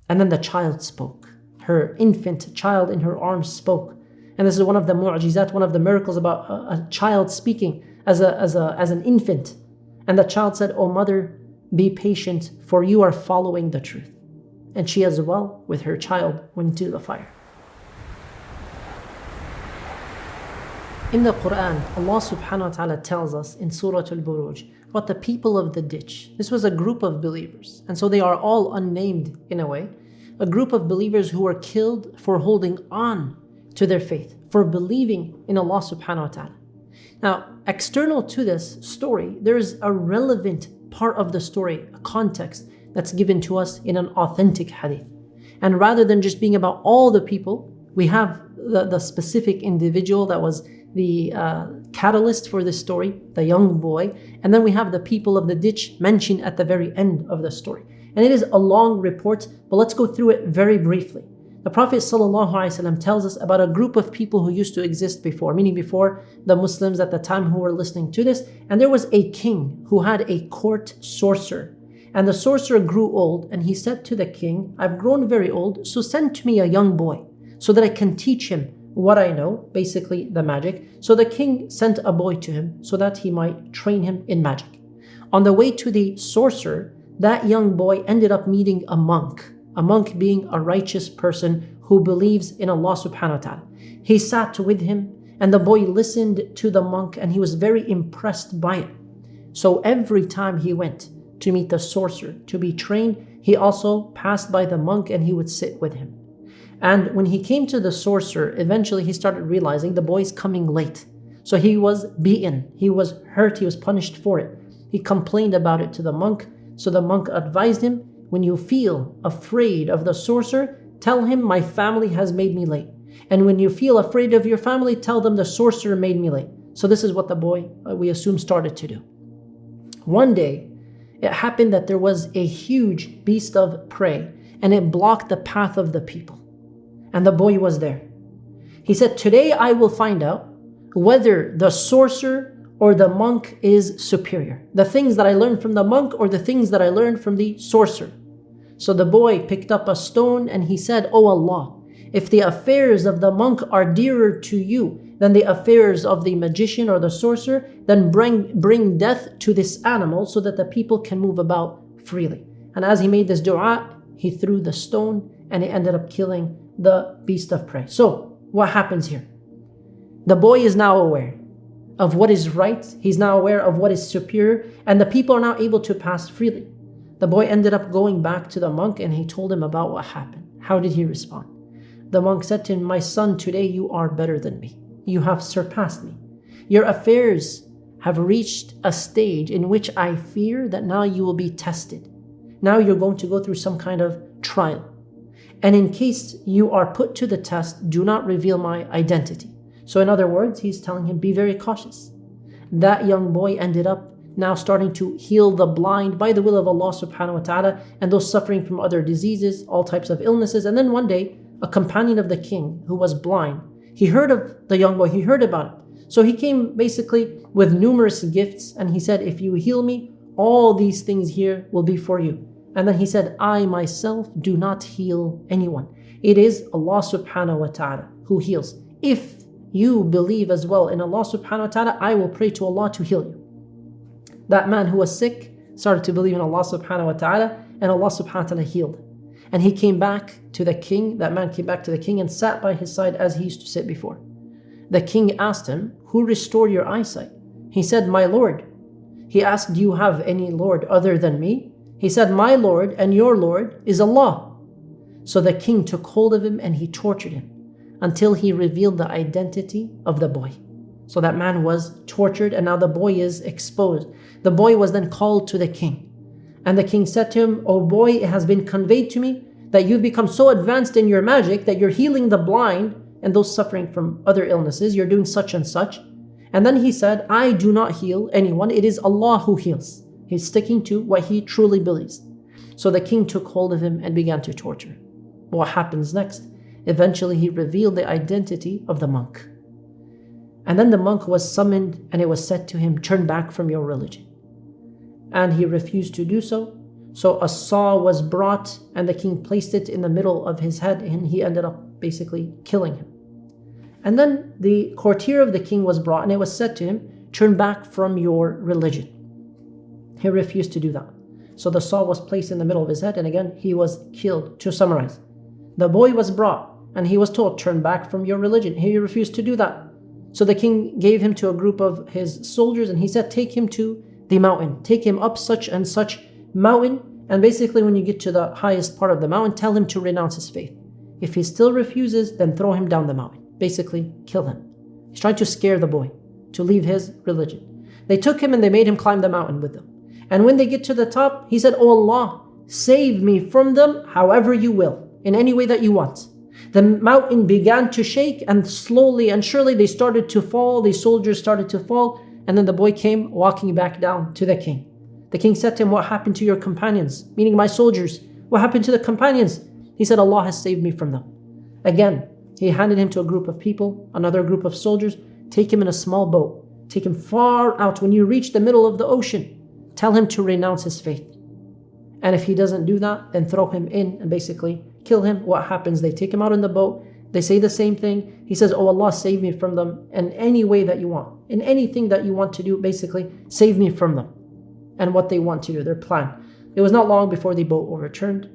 And then the child spoke. Her infant child in her arms spoke. And this is one of the mu'jizat, one of the miracles about a child speaking as an infant. And the child said, "O mother, be patient, for you are following the truth." And she as well, with her child, went into the fire. In the Quran, Allah subhanahu wa ta'ala tells us in Surah Al-Buruj about the people of the ditch. This was a group of believers, and so they are all unnamed in a way. A group of believers who were killed for holding on to their faith, for believing in Allah subhanahu wa ta'ala. Now, external to this story, there is a relevant part of the story, a context that's given to us in an authentic hadith. And rather than just being about all the people, we have the specific individual that was the catalyst for this story, the young boy, and then we have the people of the ditch mentioned at the very end of the story. And it is a long report, but let's go through it very briefly. The Prophet ﷺ tells us about a group of people who used to exist before, meaning before the Muslims at the time who were listening to this. And there was a king who had a court sorcerer. And the sorcerer grew old, and he said to the king, "I've grown very old, so send to me a young boy so that I can teach him what I know," basically the magic. So the king sent a boy to him so that he might train him in magic. On the way to the sorcerer, that young boy ended up meeting a monk being a righteous person who believes in Allah subhanahu wa ta'ala. He sat with him, and the boy listened to the monk, and he was very impressed by it. So every time he went to meet the sorcerer to be trained, he also passed by the monk and he would sit with him. And when he came to the sorcerer, eventually he started realizing the boy's coming late. So he was beaten, he was hurt, he was punished for it. He complained about it to the monk. So the monk advised him, "When you feel afraid of the sorcerer, tell him my family has made me late. And when you feel afraid of your family, tell them the sorcerer made me late." So this is what the boy, we assume, started to do. One day, it happened that there was a huge beast of prey, and it blocked the path of the people. And the boy was there. He said, "Today I will find out whether the sorcerer or the monk is superior. The things that I learned from the monk or the things that I learned from the sorcerer." So the boy picked up a stone and he said, "O Allah, if the affairs of the monk are dearer to you than the affairs of the magician or the sorcerer, then bring death to this animal so that the people can move about freely." And as he made this dua, he threw the stone and it ended up killing the beast of prey. So what happens here? The boy is now aware of what is right. He's now aware of what is superior, and the people are now able to pass freely. The boy ended up going back to the monk and he told him about what happened. How did he respond? The monk said to him, "My son, today you are better than me. You have surpassed me. Your affairs have reached a stage in which I fear that now you will be tested. Now you're going to go through some kind of trial. And in case you are put to the test, do not reveal my identity." So in other words, he's telling him, be very cautious. That young boy ended up now starting to heal the blind by the will of Allah subhanahu wa ta'ala, and those suffering from other diseases, all types of illnesses. And then one day, a companion of the king who was blind, he heard of the young boy, he heard about it. So he came basically with numerous gifts, and he said, "If you heal me, all these things here will be for you." And then he said, "I myself do not heal anyone. It is Allah subhanahu wa ta'ala who heals. If you believe as well in Allah subhanahu wa ta'ala, I will pray to Allah to heal you." That man who was sick started to believe in Allah subhanahu wa ta'ala, and Allah subhanahu wa ta'ala healed. And he came back to the king, that man came back to the king and sat by his side as he used to sit before. The king asked him, "Who restored your eyesight?" He said, "My Lord." He asked, "Do you have any Lord other than me?" He said, "My Lord and your Lord is Allah." So the king took hold of him and he tortured him until he revealed the identity of the boy. So that man was tortured, and now the boy is exposed. The boy was then called to the king. And the king said to him, "O boy, it has been conveyed to me that you've become so advanced in your magic that you're healing the blind and those suffering from other illnesses. You're doing such and such." And then he said, "I do not heal anyone. It is Allah who heals." He's sticking to what he truly believes. So the king took hold of him and began to torture him. What happens next? Eventually he revealed the identity of the monk. And then the monk was summoned, and it was said to him, "Turn back from your religion." And he refused to do so. So a saw was brought and the king placed it in the middle of his head and he ended up basically killing him. And then the courtier of the king was brought and it was said to him, turn back from your religion. He refused to do that. So the saw was placed in the middle of his head and again he was killed. To summarize, the boy was brought and he was told, turn back from your religion. He refused to do that. So the king gave him to a group of his soldiers and he said, take him to the mountain. Take him up such and such mountain. And basically when you get to the highest part of the mountain, tell him to renounce his faith. If he still refuses, then throw him down the mountain. Basically kill him. He's trying to scare the boy to leave his religion. They took him and they made him climb the mountain with them. And when they get to the top, he said, oh Allah, save me from them however you will, in any way that you want. The mountain began to shake and slowly and surely they started to fall. The soldiers started to fall. And then the boy came walking back down to the king. The king said to him, what happened to your companions? Meaning my soldiers. What happened to the companions? He said, Allah has saved me from them. Again, he handed him to a group of people, another group of soldiers. Take him in a small boat. Take him far out. When you reach the middle of the ocean, tell him to renounce his faith. And if he doesn't do that, then throw him in and basically kill him. What happens? They take him out in the boat. They say the same thing. He says, oh Allah, save me from them in any way that you want. In anything that you want to do, basically, save me from them. And what they want to do, their plan. It was not long before the boat overturned.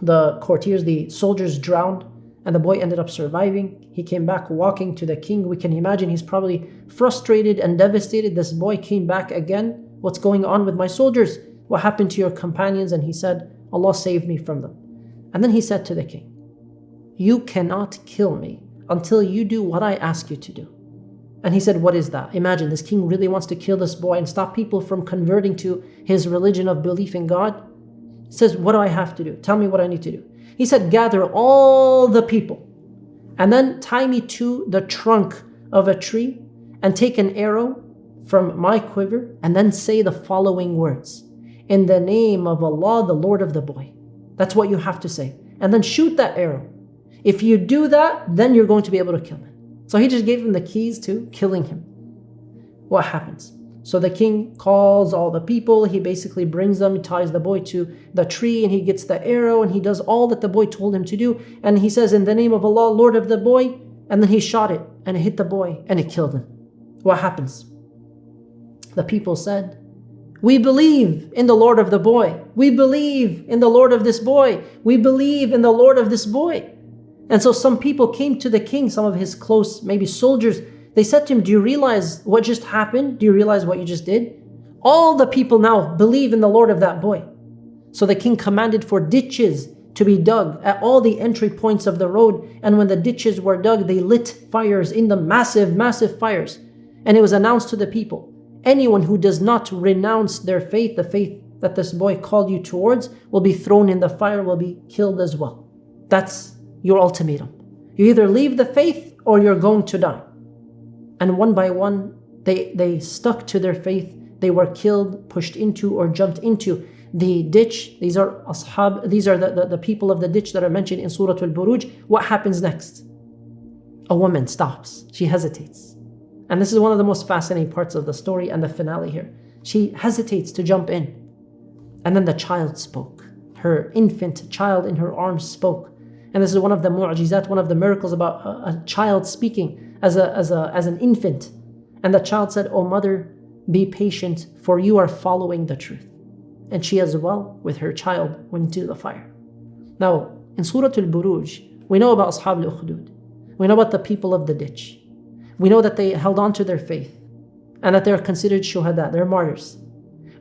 The courtiers, the soldiers drowned, and the boy ended up surviving. He came back walking to the king. We can imagine he's probably frustrated and devastated. This boy came back again. What's going on with my soldiers? What happened to your companions? And he said, Allah saved me from them. And then he said to the king, you cannot kill me until you do what I ask you to do. And he said, what is that? Imagine this king really wants to kill this boy and stop people from converting to his religion of belief in God. He says, what do I have to do? Tell me what I need to do. He said, gather all the people and then tie me to the trunk of a tree and take an arrow from my quiver and then say the following words. In the name of Allah, the Lord of the boy. That's what you have to say. And then shoot that arrow. If you do that, then you're going to be able to kill him. So he just gave him the keys to killing him. What happens? So the king calls all the people. He basically brings them, he ties the boy to the tree and he gets the arrow and he does all that the boy told him to do. And he says, in the name of Allah, Lord of the boy. And then he shot it and it hit the boy and it killed him. What happens? The people said, we believe in the Lord of the boy. We believe in the Lord of this boy. We believe in the Lord of this boy. And so some people came to the king, some of his close, maybe soldiers. They said to him, do you realize what just happened? Do you realize what you just did? All the people now believe in the Lord of that boy. So the king commanded for ditches to be dug at all the entry points of the road. And when the ditches were dug, they lit fires in them, massive, massive fires. And it was announced to the people, anyone who does not renounce their faith, the faith that this boy called you towards, will be thrown in the fire, will be killed as well. That's your ultimatum. You either leave the faith or you're going to die. And one by one, they stuck to their faith. They were killed, pushed into or jumped into the ditch. These are ashab, these are the people of the ditch that are mentioned in Surah Al-Buruj. What happens next? A woman stops. She hesitates. And this is one of the most fascinating parts of the story and the finale here. She hesitates to jump in. And then the child spoke. Her infant child in her arms spoke. And this is one of the mu'jizat, one of the miracles about a child speaking as an infant. And the child said, "O mother, be patient, for you are following the truth." And she as well, with her child, went into the fire. Now, in Surah Al-Buruj, we know about Ashab al-Ukhdud. We know about the people of the ditch. We know that they held on to their faith and that they are considered shuhada, they're martyrs.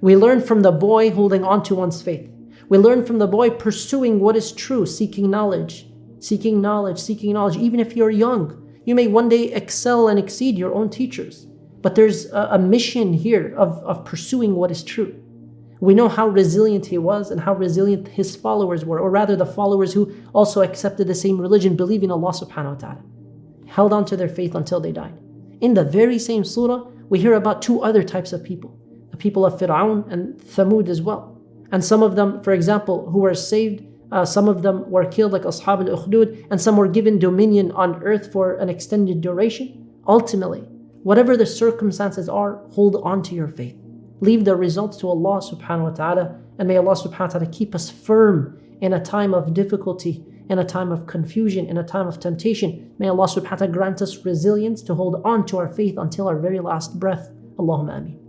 We learn from the boy holding on to one's faith. We learn from the boy pursuing what is true, seeking knowledge, seeking knowledge, seeking knowledge. Even if you're young, you may one day excel and exceed your own teachers. But there's a mission here of pursuing what is true. We know how resilient he was and how resilient his followers were, or rather the followers who also accepted the same religion, believing Allah subhanahu wa ta'ala, held on to their faith until they died. In the very same surah, we hear about two other types of people, the people of Fir'aun and Thamud as well. And some of them, for example, who were saved, some of them were killed like Ashab al-Ukhdud, and some were given dominion on earth for an extended duration. Ultimately, whatever the circumstances are, hold on to your faith. Leave the results to Allah subhanahu wa ta'ala And may Allah subhanahu wa ta'ala keep us firm in a time of difficulty, in a time of confusion, in a time of temptation. May Allah subhanahu wa ta'ala grant us resilience to hold on to our faith until our very last breath. Allahumma ameen.